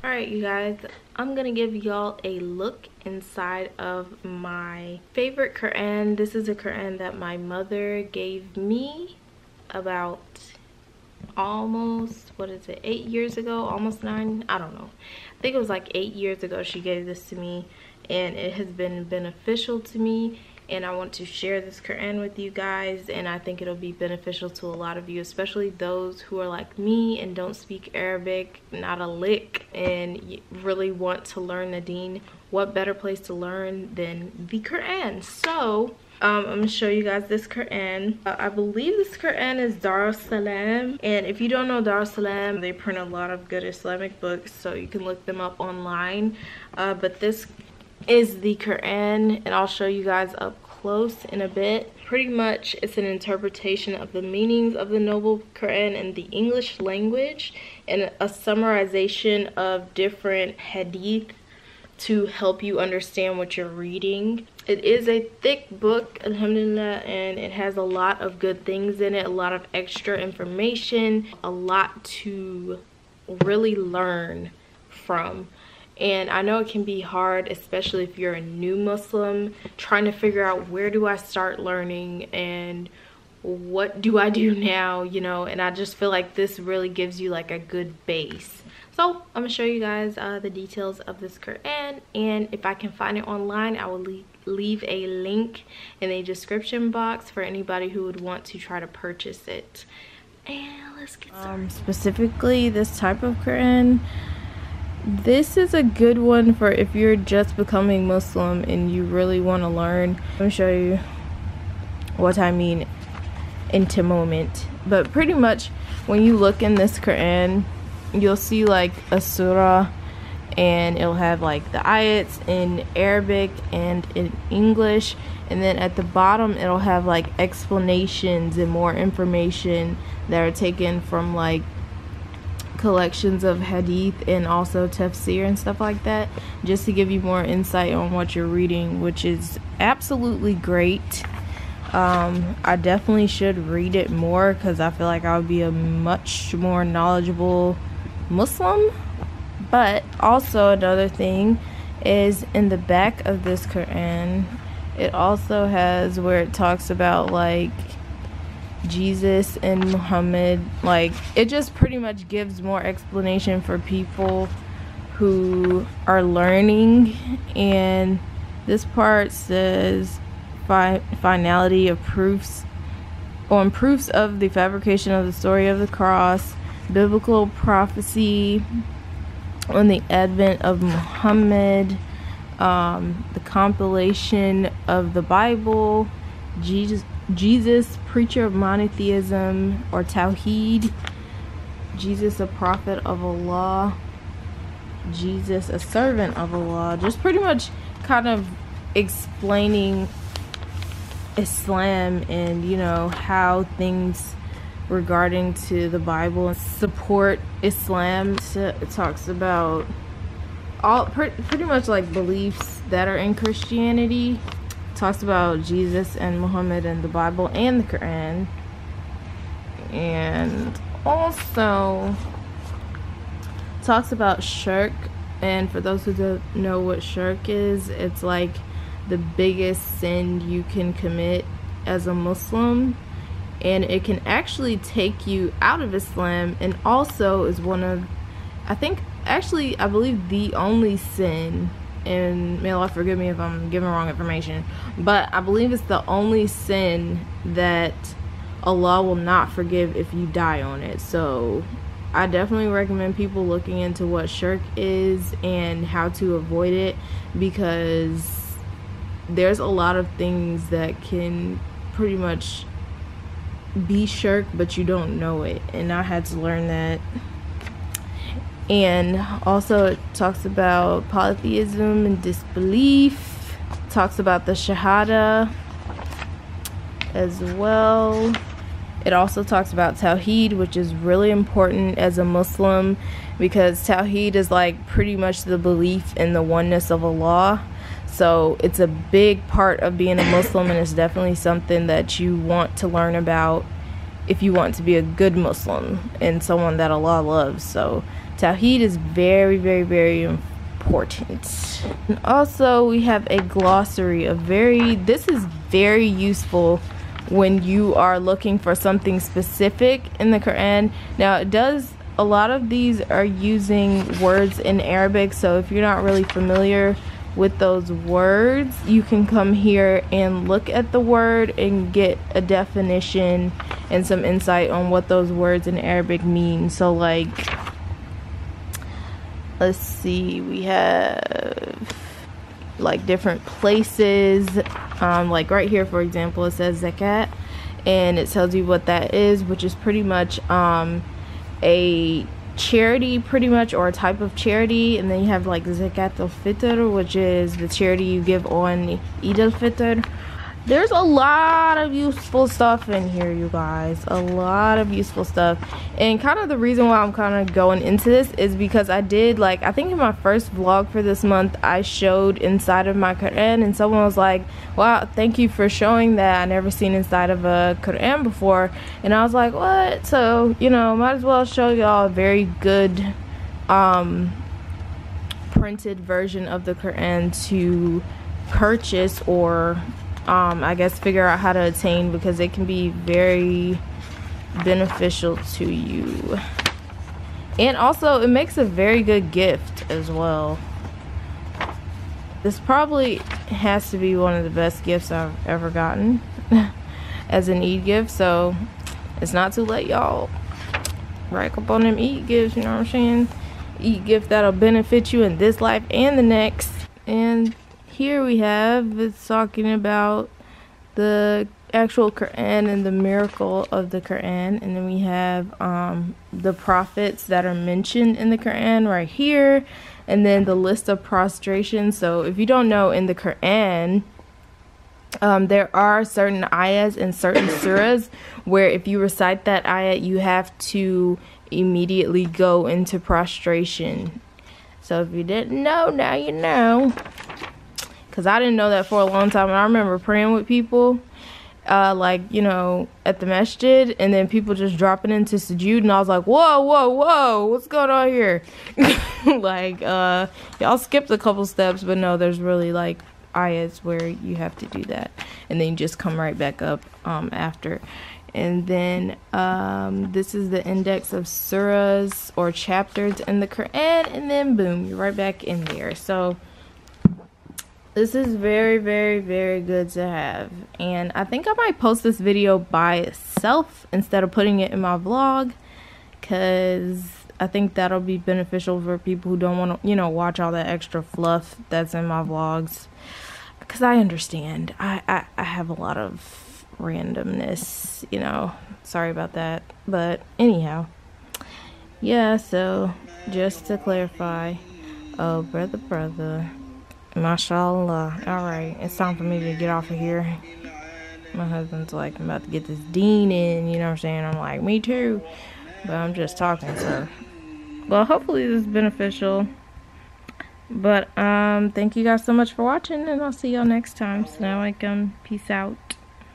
Alright, you guys, I'm gonna give y'all a look inside of my favorite Quran. This is a Quran that my mother gave me about almost, 8 years ago, almost 9, I don't know. I think it was like 8 years ago she gave this to me, and it has been beneficial to me, and I want to share this Quran with you guys, and I think it'll be beneficial to a lot of you, especially those who are like me and don't speak Arabic, not a lick, and really want to learn the deen. What better place to learn than the Quran? So I'm gonna show you guys this Quran. I believe this Quran is Dar es-Salam, and if you don't know Dar es-Salam, they print a lot of good Islamic books, so you can look them up online. But this is the Quran, and I'll show you guys up close in a bit. Pretty much it's an interpretation of the meanings of the noble Quran in the English language, and a summarization of different hadith to help you understand what you're reading. It is a thick book, alhamdulillah, and it has a lot of good things in it, a lot of extra information, a lot to really learn from. And I know it can be hard, especially if you're a new Muslim, trying to figure out where do I start learning and what do I do now, you know. And I just feel like this really gives you like a good base. So I'm gonna show you guys the details of this Quran, and if I can find it online, I will leave a link in the description box for anybody who would want to try to purchase it. And let's get started. Specifically this type of Quran, this is a good one for if you're just becoming Muslim and you really want to learn. Let me show you what I mean in a moment. But pretty much when you look in this Quran, you'll see like a surah, and it'll have like the ayats in Arabic and in English, and then at the bottom it'll have like explanations and more information that are taken from like collections of hadith and also tafsir and stuff like that, just to give you more insight on what you're reading, which is absolutely great. I definitely should read it more because I feel like I would be a much more knowledgeable Muslim. But also another thing is in the back of this Quran, it also has where it talks about like Jesus and Muhammad. Like, it just pretty much gives more explanation for people who are learning. And this part says finality of proofs of the fabrication of the story of the cross, biblical prophecy on the advent of Muhammad, the compilation of the Bible, Jesus, preacher of monotheism or Tawheed, Jesus, a prophet of Allah, Jesus, a servant of Allah. Just pretty much kind of explaining Islam and, you know, how things regarding to the Bible support Islam. It talks about all pretty much like beliefs that are in Christianity. Talks about Jesus and Muhammad and the Bible and the Quran, and also talks about shirk. And for those who don't know what shirk is, it's like the biggest sin you can commit as a Muslim, and it can actually take you out of Islam, and also is one of, I believe the only sin, and may Allah forgive me if I'm giving wrong information, but I believe it's the only sin that Allah will not forgive if you die on it. So I definitely recommend people looking into what shirk is and how to avoid it, because there's a lot of things that can pretty much be shirk, but you don't know it, and I had to learn that. And also it talks about polytheism and disbelief. It talks about the shahada as well. It also talks about Tawheed, which is really important as a Muslim, because Tawheed is like pretty much the belief in the oneness of Allah. So it's a big part of being a Muslim, and it's definitely something that you want to learn about if you want to be a good Muslim and someone that Allah loves. So Tawheed is very, very, very important. And also we have a glossary of this is very useful when you are looking for something specific in the Quran. Now a lot of these are using words in Arabic, so if you're not really familiar with those words, you can come here and look at the word and get a definition and some insight on what those words in Arabic mean. So like, let's see, we have like different places, like right here for example it says zakat, and it tells you what that is, which is pretty much a charity, pretty much, or a type of charity. And then you have like zakat al-fitr, which is the charity you give on Eid al-Fitr. There's a lot of useful stuff in here, you guys, a lot of useful stuff. And kind of the reason why I'm kind of going into this is because I did, like, I think in my first vlog for this month I showed inside of my Quran, and someone was like, wow, thank you for showing that, I never seen inside of a Quran before. And I was like, what? So, you know, might as well show y'all a very good printed version of the Quran to purchase, or I guess figure out how to attain, because it can be very beneficial to you. And also it makes a very good gift as well. This probably has to be one of the best gifts I've ever gotten as an Eid gift, so it's not too late, y'all. Rack up on them Eid gifts, you know what I'm saying? Eid gift that'll benefit you in this life and the next. And here we have, it's talking about the actual Quran and the miracle of the Quran. And then we have the prophets that are mentioned in the Quran right here. And then the list of prostration. So if you don't know, in the Quran, there are certain ayahs and certain surahs where if you recite that ayah, you have to immediately go into prostration. So if you didn't know, now you know. Because I didn't know that for a long time. And I remember praying with people, like, you know, at the masjid, and then people just dropping into sujood, and I was like, whoa, whoa, whoa, what's going on here? Like, y'all skipped a couple steps, but no, there's really like ayats where you have to do that, and then you just come right back up after. And then this is the index of surahs or chapters in the Quran, and then boom, you're right back in there. So this is very, very, very good to have. And I think I might post this video by itself instead of putting it in my vlog, because I think that'll be beneficial for people who don't want to, you know, watch all that extra fluff that's in my vlogs. Because I understand. I have a lot of randomness, you know. Sorry about that. But anyhow. Yeah, so just to clarify. Oh, brother. Mashallah. Alright, it's time for me to get off of here. My husband's like, I'm about to get this deen in, you know what I'm saying? I'm like, me too. But I'm just talking, so. Well, hopefully this is beneficial. But, thank you guys so much for watching, and I'll see y'all next time. Assalamu alaikum. Peace out.